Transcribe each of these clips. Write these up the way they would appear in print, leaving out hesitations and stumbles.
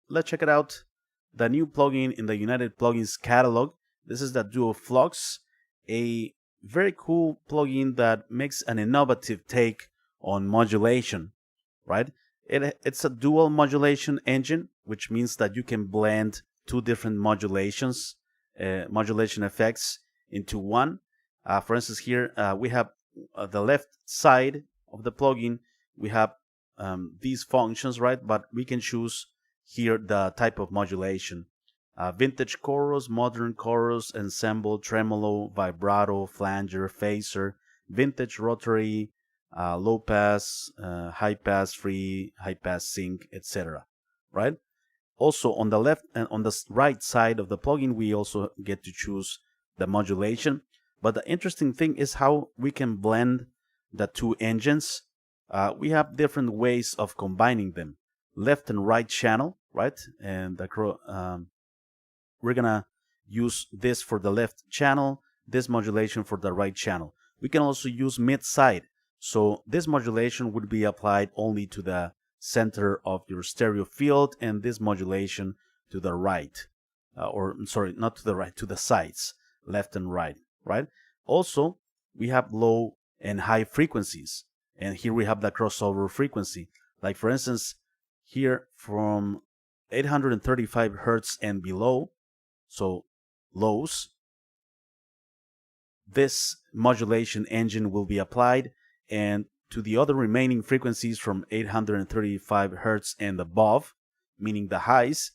let's check it out. The new plugin in the United Plugins catalog. This is the Duoflux, a very cool plugin that makes an innovative take on modulation, right? It's a dual modulation engine, which means that you can blend two different modulation effects into one. For instance, here we have the left side of the plugin. We have these functions, right? But we can choose here the type of modulation. Vintage chorus, modern chorus, ensemble, tremolo, vibrato, flanger, phaser, vintage rotary, low pass, high pass, free, high pass sync, etc. Right? Also on the left and on the right side of the plugin, we also get to choose the modulation. But the interesting thing is how we can blend the two engines. We have different ways of combining them. Left and right channel, right? And we're gonna use this for the left channel, this modulation for the right channel. We can also use mid-side. So this modulation would be applied only to the center of your stereo field, and this modulation to the right. Or sorry, not to the right, to the sides, left and right, right? Also, we have low and high frequencies. And here we have the crossover frequency. Like for instance, here from 835 hertz and below, so lows, this modulation engine will be applied, and to the other remaining frequencies from 835 hertz and above, meaning the highs,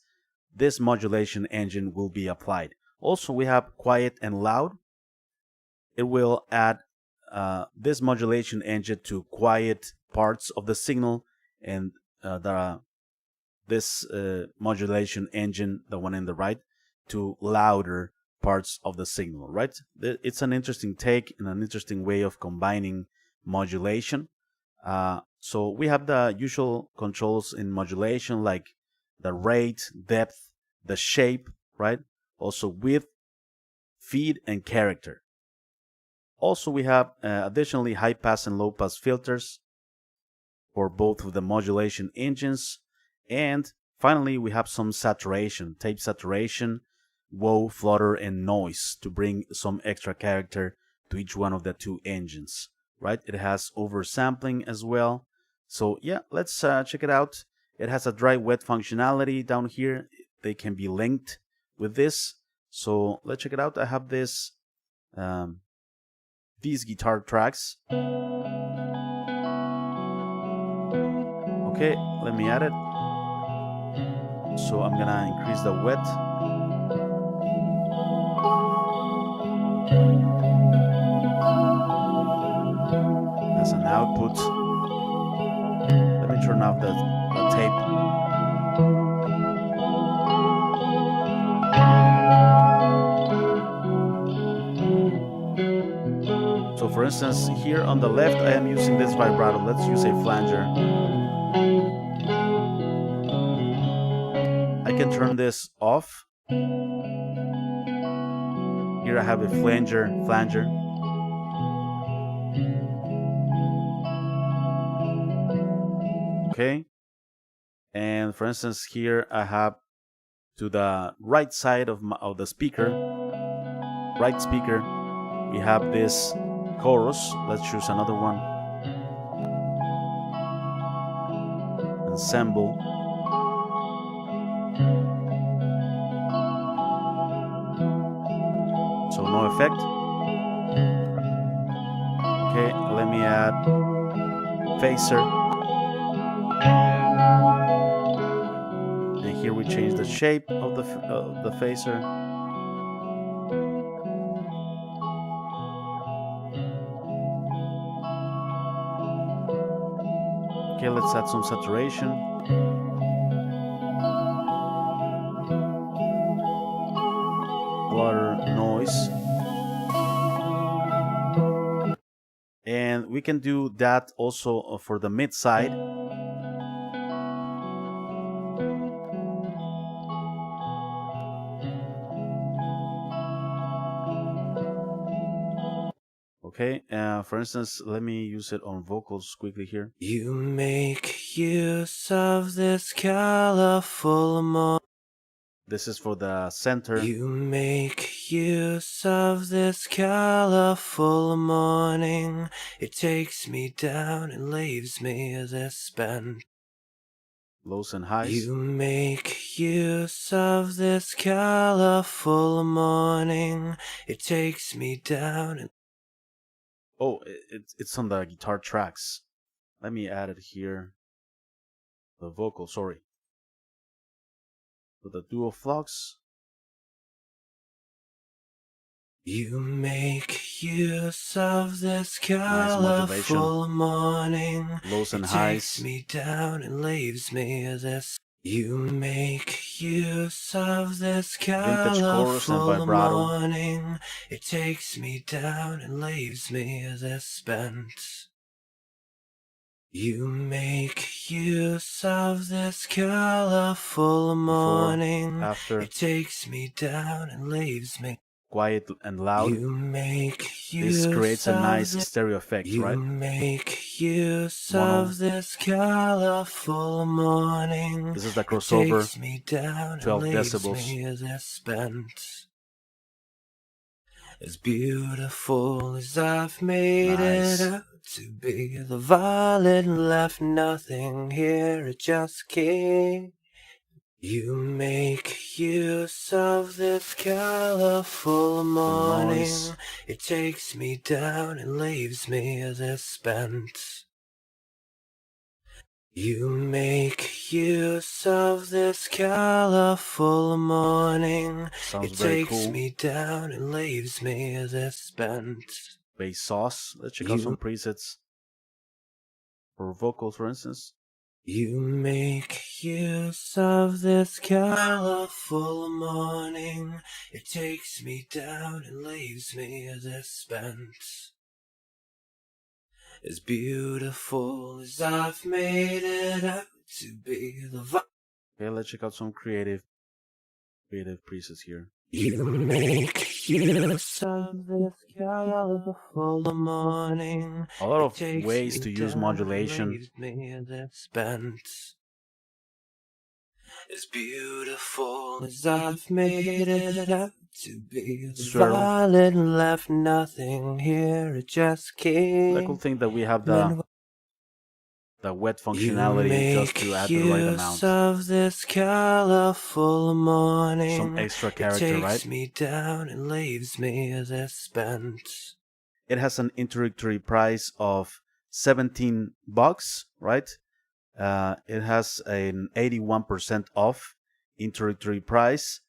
this modulation engine will be applied. Also, we have quiet and loud. It will add this modulation engine to quiet parts of the signal, and this modulation engine, the one in the right, to louder parts of the signal, right? It's an interesting take and an interesting way of combining modulation. So we have the usual controls in modulation, like the rate, depth, the shape, right? Also width, feed, and character. Also, we have additionally high pass and low pass filters for both of the modulation engines. And finally, we have some saturation, tape saturation, whoa, flutter, and noise to bring some extra character to each one of the two engines, right? It has oversampling as well. So yeah, let's check it out. It has a dry wet functionality down here. They can be linked with this. So let's check it out. I have this these guitar tracks. Okay, let me add it. So I'm gonna increase the width. As an output. Let me turn off the tape. So for instance, here on the left, I am using this vibrato. Let's use a flanger. I can turn this off. Here I have a flanger. Okay. And for instance, here I have to the right side of the speaker, right speaker, we have this chorus. Let's choose another one. Ensemble. So no effect. Okay, let me add phaser. And here we change the shape of the phaser. Okay, let's add some saturation. Blur, noise. And we can do that also for the mid side. Okay, for instance, let me use it on vocals quickly here. You make use of this colorful morning. This is for the center. You make use of this colorful morning. It takes me down and leaves me this spent. Lows and highs. You make use of this colorful morning. It takes me down and... Oh, it's on the guitar tracks. Let me add it here. The vocal, sorry. So the Duoflux. You make use of this Nice modulation. colorful morning. Lows and it highs. Takes me down and leaves me this. You make use of this Vintage chorus and colorful vibrato. morning. It takes me down and leaves me this spent. You make use of this colorful morning. Before, after. It takes me down and leaves me Quiet and loud. You make use this creates a nice of stereo effect, right? You make use of this colorful morning. This is the crossover. It takes me down 12 and leaves decibels. me this spent. As beautiful as I've made Nice. it out to be, the violin left nothing here, it just came. You make use of this colorful morning. It takes me down and leaves me this spent. You make use of this colorful morning. Sounds it very takes cool. me down and leaves me this spent. Bass sauce. Let's check out some presets for vocals, for instance. You make use of this colorful morning. It takes me down and leaves me this spent. As beautiful as I've made it out to be, the Okay, let's check out some creative presets here. You make use of this colorful morning. A lot of ways to use modulation. As beautiful as I've made it out to be, the violin left nothing here, it just came. The cool thing that we have the wet functionality just to add the right amount. Of this colorful morning. Some extra character, it takes right? me down and leaves me this spent. It has an introductory price of $17, right? It has an 81% off introductory price.